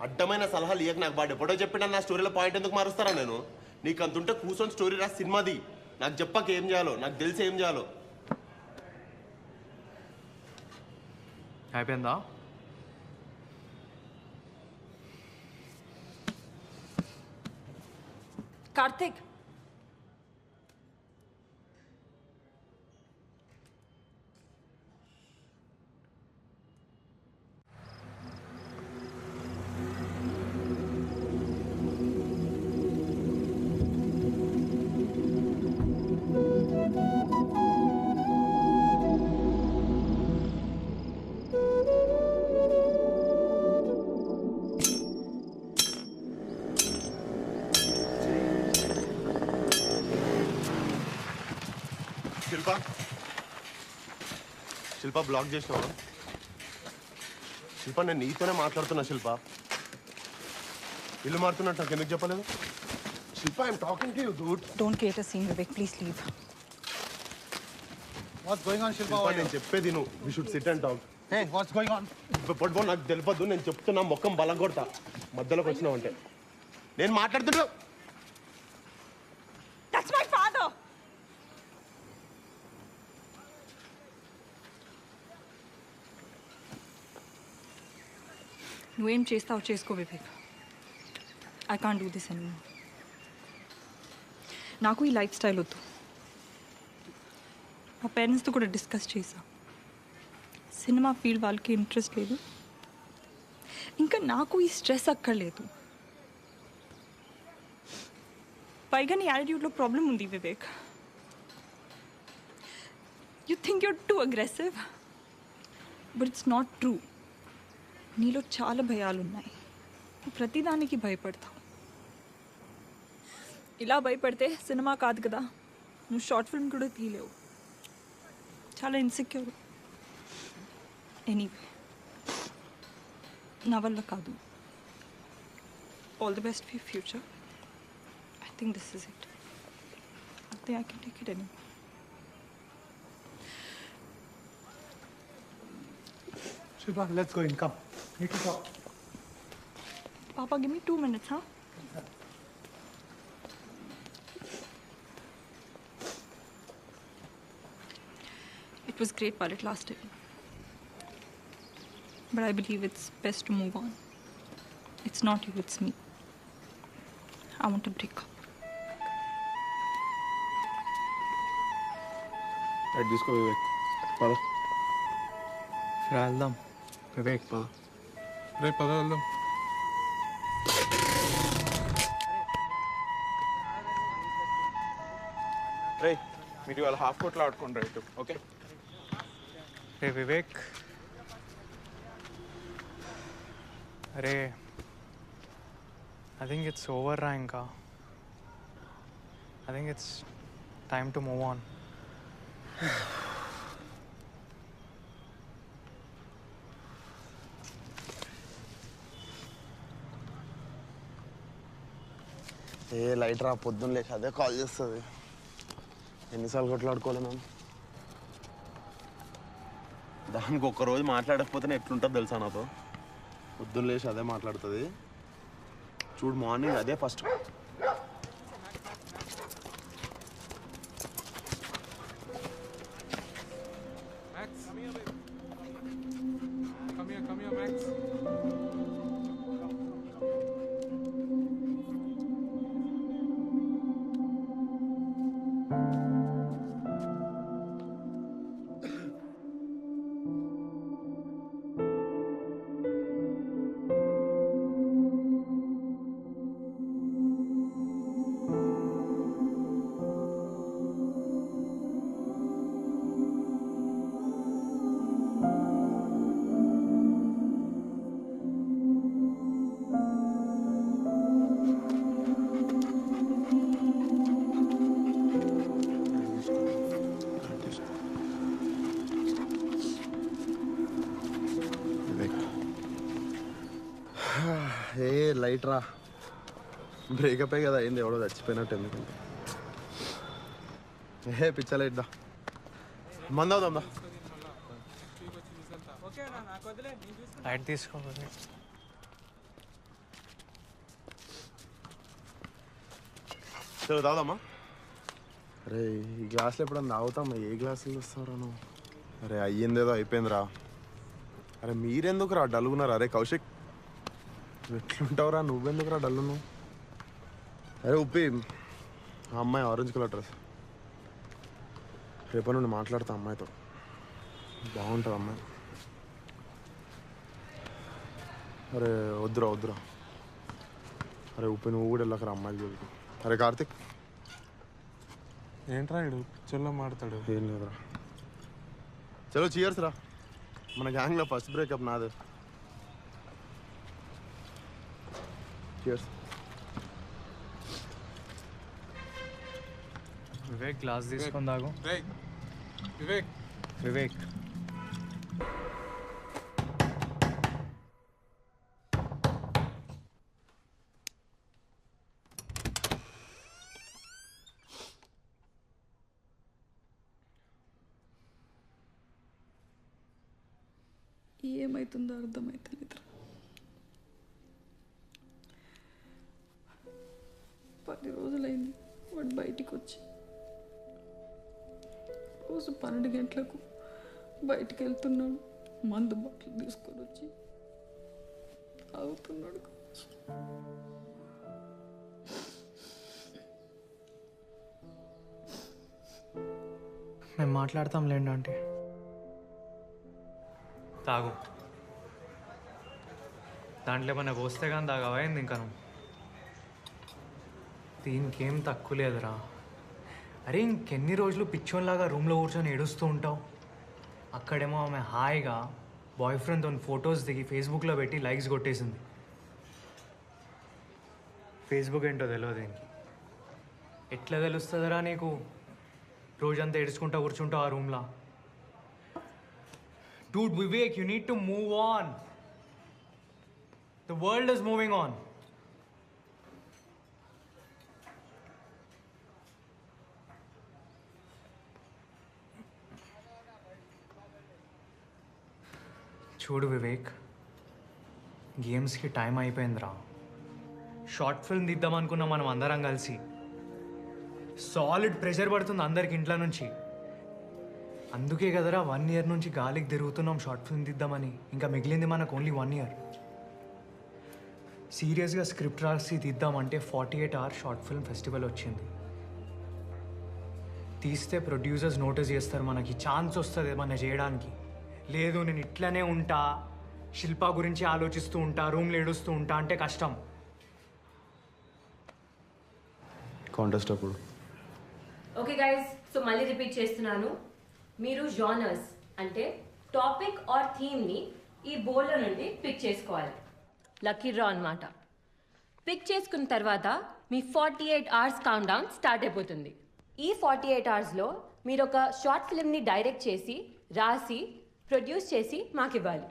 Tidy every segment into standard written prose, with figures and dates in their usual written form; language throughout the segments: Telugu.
అడ్డమైన సలహాలు ఇయ్యక నాకు బాగా ఎప్పుడో చెప్పినా నా స్టోరీలో పాయింట్ ఎందుకు మారుస్తారా నేను? నీకు అంతుంటే కూర్చొని స్టోరీ రాసి సినిమాది. నాకు చెప్పక ఏం చేయాలో, నాకు తెలిసి ఏం చేయాలో. అయిపోయిందా? కార్తిక్, శిల్ప బ్లాక్ చేసినావా? శిల్ప నేను నీతోనే మాట్లాడుతున్నా. శిల్ప ఇల్లు మారుతున్నట్టు నాకు ఎందుకు చెప్పలేదు? Shilpa I'm talking to you dude. don't create a scene, Vivek. Please leave. What's going on, Shilpa? Shilpa నేను చెప్పేది నువ్వు. We should sit and talk. Hey, what's going on? పట్టుకో, నాకు తెలియదు. నేను చెప్తున్నా, మొక్కం బలం కొడతా మధ్యలోకి వచ్చినావంటే. నేను మాట్లాడుతున్నా. That's my father. నువ్వేం చేస్తావు చేసుకో Vivek. I can't do this any. నాకు ఈ లైఫ్ స్టైల్ వద్దు. మా పేరెంట్స్తో కూడా డిస్కస్ చేసా. సినిమా ఫీల్డ్ వాళ్ళకి ఇంట్రెస్ట్ లేదు, ఇంకా నాకు ఈ స్ట్రెస్ అక్కర్లేదు. పైగా నీ యాటిట్యూడ్లో ప్రాబ్లం ఉంది Vivek. You think your two aggressive, but it's not true. నీలో చాలా భయాలు ఉన్నాయి. నువ్వు ప్రతిదానికి భయపడతావు. ఇలా భయపడితే సినిమా కాదు కదా, నువ్వు షార్ట్ ఫిల్మ్ కూడా తీయలేవు. చాలా ఇన్సెక్యూర్. ఎనీవే, నా వల్ల కాదు. All the best for future. I think this is it. I think I can take it any. Shilpa, let's go in. Come. Need to talk. Papa, give me 2 minutes, huh? It was great while it lasted. But I believe it's best to move on. It's not you, it's me. I want to break up. Right తీసుకో వివేక్. పద వెళ్దాం. వివేక్ పద. రేపు పద వెళ్దాం. రే మీరు ఇవాళ హాఫ్ కోట్లో ఆడుకోండి రైట్. ఓకే రే వివేక్, అరే ఐ థింక్ ఇట్స్ ఓవర్ రా. ఇంకా I think it's time to move on. A light రా, పొద్దున్న లేచి అదే కాల్ చేస్తుంది. ఎన్నిసార్లు కొట్లాడుకోవాలి మేము? దానికి ఒక్కరోజు మాట్లాడకపోతేనే ఎట్లుంటుంది తెలుసా నాతో? పొద్దున్న లేచి అదే మాట్లాడుతుంది. చూడు మార్నింగ్ అదే first. Come here, Max. A light రా, బ్రేకప్ కదా అయింది. ఎవడో చచ్చిపోయినట్టు ఎందుకంటే ఏ పిచ్చ లైట్ దా. మందవుదాం దా. లైట్ తీసుకో వివేక్. చలో తాగుదామా? అరే ఈ గ్లాసులు ఎప్పుడన్నా తాగుతామా? ఏ గ్లాసులు వస్తారా నువ్వు? అరే అయ్యిందేదో అయిపోయిందిరా. అరే మీరెందుకు రా డల్గున్నారా? అరే కౌశిక్ ఎట్లుంటావురా? నువ్వెందుకురా డల్లు నువ్వు? అరే ఉప్పి, ఆ అమ్మాయి ఆరెంజ్ కలర్ డ్రెస్, రేపటి నుండి మాట్లాడతా అమ్మాయితో. బాగుంటుంది అమ్మాయి. అరే వద్దురా వద్దురా. అరే ఉప్పి నువ్వు కూడా వెళ్ళకరా అమ్మాయికి జోలికి. అరే కార్తిక్ ఏంట్రా ఇడు పిక్చర్లో మాడతాడు. ఏం లేదురా. చలో చియర్స్ రా. మన గ్యాంగ్లో ఫస్ట్ బ్రేకప్ నాదే. చియర్స్. వివేక్ గ్లాస్ తీసుకొని తాగు. రేయ్ వివేక్, వివేక్ ఏమవుతుందో అర్థమవుతలేదు. 10 రోజులైంది వాడు బయటికి వచ్చి. రోజు 12 గంటలకు బయటికి వెళ్తున్నాడు, మందు బాటిల్ తీసుకొని వచ్చి తాగుతున్నాడు. మేము మాట్లాడతాం లేండి అంటే తాగు. దాంట్లో ఏమన్నా పోస్తే కానీ తాగవా ఏంది ఇంకా నువ్వు? దీనికేం తక్కువ లేదురా. అరే ఇంకెన్ని రోజులు పిచ్చోన్లాగా రూమ్లో కూర్చొని ఏడుస్తూ ఉంటావు? అక్కడేమో ఆమె హాయిగా బాయ్ ఫ్రెండ్తో ఫొటోస్ దిగి ఫేస్బుక్లో పెట్టి లైక్స్ కొట్టేసింది. ఫేస్బుక్ ఏంటో తెలియదు దీనికి. ఎట్లా తెలుస్తుందిరా నీకు? రోజంతా ఏడుచుకుంటా కూర్చుంటావు ఆ రూమ్లో. Dude, Vivek, you need to move on. The world is moving on. చూడు వివేక్, గేమ్స్కి టైం అయిపోయిందిరా. షార్ట్ ఫిల్మ్ తీద్దాం అనుకున్నాం మనం అందరం కలిసి. సాలిడ్ ప్రెషర్ పడుతుంది అందరికి ఇంట్లో నుంచి. అందుకే కదరా 1 year నుంచి గాలికి తిరుగుతున్నాం షార్ట్ ఫిల్మ్ తీద్దామని. ఇంకా మిగిలింది మనకు ఓన్లీ 1 year. సీరియస్గా స్క్రిప్ట్ రాసి తీద్దామంటే 48 hour షార్ట్ ఫిల్మ్ ఫెస్టివల్ వచ్చింది. తీస్తే ప్రొడ్యూసర్స్ నోటీస్ చేస్తారు, మనకి ఛాన్స్ వస్తుంది ఏమన్నా చేయడానికి. లేదు నేను ఇట్లనే ఉంటా, శిల్ప గురించి ఆలోచిస్తూ ఉంటా, రూమ్లో ఏడుస్తూ ఉంటా అంటే కష్టం. కాంటెస్ట్ అప్పుడు ఓకే గైస్, సో మళ్ళీ రిపీట్ చేస్తున్నాను. మీరు జానర్స్ అంటే టాపిక్ ఆర్ థీమ్ని ఈ బోర్డులో నుండి పిక్ చేసుకోవాలి. లక్కీ డ్రా అన్నమాట. పిక్ చేసుకున్న తర్వాత మీ 48 hours కౌంట్ డౌన్ స్టార్ట్ అయిపోతుంది. ఈ 48 hoursలో మీరు ఒక షార్ట్ ఫిల్మ్ని డైరెక్ట్ చేసి, రాసి, ప్రొడ్యూస్ చేసి మాకు ఇవ్వాలి.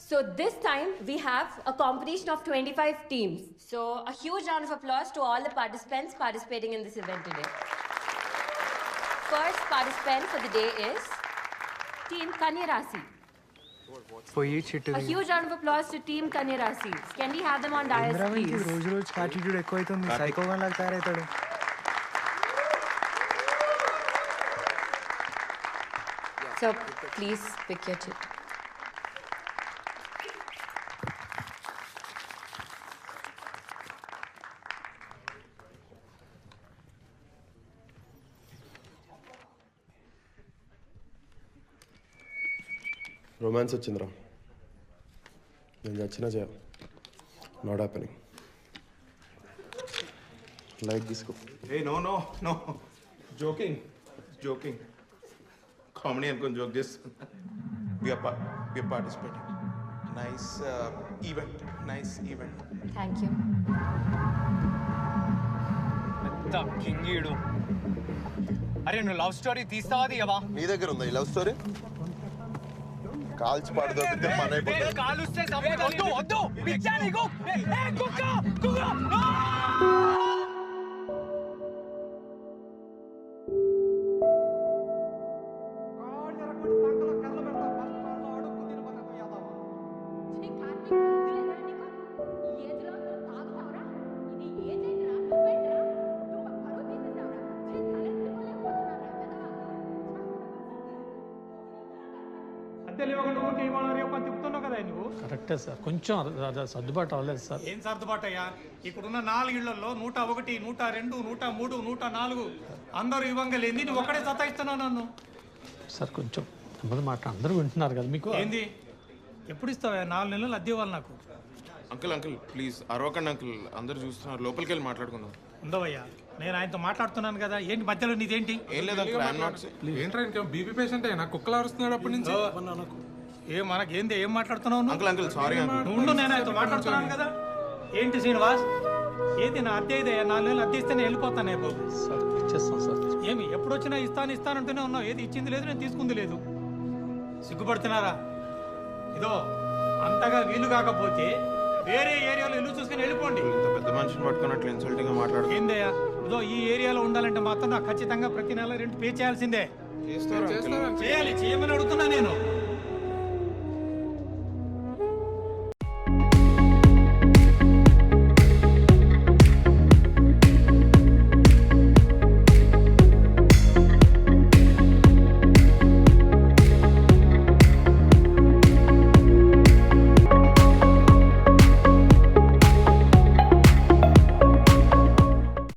So this time we have a competition of 25 teams. So a huge round of applause to all the participants participating in this event today. First participant for the day is Team Kanya Rasi. పోయి చిట్టు A huge round of applause to Team Kanya Rasi. Can we have them on dais, please? రోజు రోజు యాటిట్యూడ్ ఎక్కువైతుంది, సైకోగా లాగా తయారవుతాడు. So please pick your chit. Romance వచ్చిందిరా. నేను చచ్చినా చేయ. Not happening. లైక్ తీసుకో. Hey, no. Joking. Comedy and joke this. We are participating. Nice event. Thank you. ఎంత కింగీడు. అరే నువ్వు లవ్ స్టోరీ తీస్తావా తీయవా? నీ దగ్గర ఉందా ఈ లవ్ స్టోరీ? కాల్చి పాడు దొరికితే పని అయిపోతుంది. కాలుస్తే వద్దు పిచ్చా నీకు. కుక్క తెలియకుండా ఊరికి ఏమన్నా రేపు అని తిప్పుతున్నావు కదా నువ్వు. కరెక్టే సార్, కొంచెం సర్దుబాటు అవ్వలేదు సార్. ఏం సర్దుబాటు అయ్యా, ఇక్కడున్న 4 ఇళ్లలో 101, 102, 103, 104 అందరూ ఇవ్వంగా లేని నువ్వు ఒక్కడే సతాయిస్తున్నావు నన్ను. సార్ కొంచెం నెమ్మది మాట, అందరూ వింటున్నారు కదా మీకు. ఏంది ఎప్పుడు ఇస్తావా? 4 నెలలు అద్దె ఇవ్వాలి నాకు. అంకుల్ అంకుల్ ప్లీజ్ అరవకండి అంకుల్, అందరు చూస్తున్నారు, లోపలికి వెళ్ళి మాట్లాడుకుందాం. ఉండవయ్యా, నేను ఆయనతో మాట్లాడుతున్నాను కదా, ఏంటి మధ్యలో నీదేంటి? ఏం లేదు అంకుల్, ఐఎమ్ నాట్ ఏంట్రా ఇంకేం బీపీ పేషెంట్ అయినా కుక్కలు అరుస్తున్నాడు అప్పటి నుంచి. మనకేంది, ఏం మాట్లాడుతున్నావు నువ్వు? Uncle uncle sorry uncle. నువ్వు ఉండు, నేను ఆయనతో మాట్లాడుతున్నాను కదా. ఏంటి శ్రీనివాస్, ఏది నా అద్దె ఇదయ్యా, 4 నెలలు అద్దె ఇస్తే నేను వెళ్ళిపోతానే బాబు. సార్ ఇచ్చేస్తాం సార్. ఏమి ఎప్పుడు వచ్చినా ఇస్తానంటూనే ఉన్నావు, ఏది ఇచ్చింది లేదు, నేను తీసుకుంది లేదు. సిగ్గుపడుతున్నారా? ఇదో అంతగా వీలు కాకపోతే వేరే ఏరియాలో ఇల్లు చూసుకుని వెళ్ళిపోండి. ఇంత పెద్ద మనిషిని పట్టుకున్నట్లు ఇన్సల్టింగ్ గా మాట్లాడు. ఏందయ్యా, ఇదో ఈ ఏరియాలో ఉండాలంటే మాత్రం నాకు ఖచ్చితంగా ప్రతి నెల రెంట్ పే చేయాల్సిందే. చేస్తారు చేయమని అడుగుతున్నా నేను.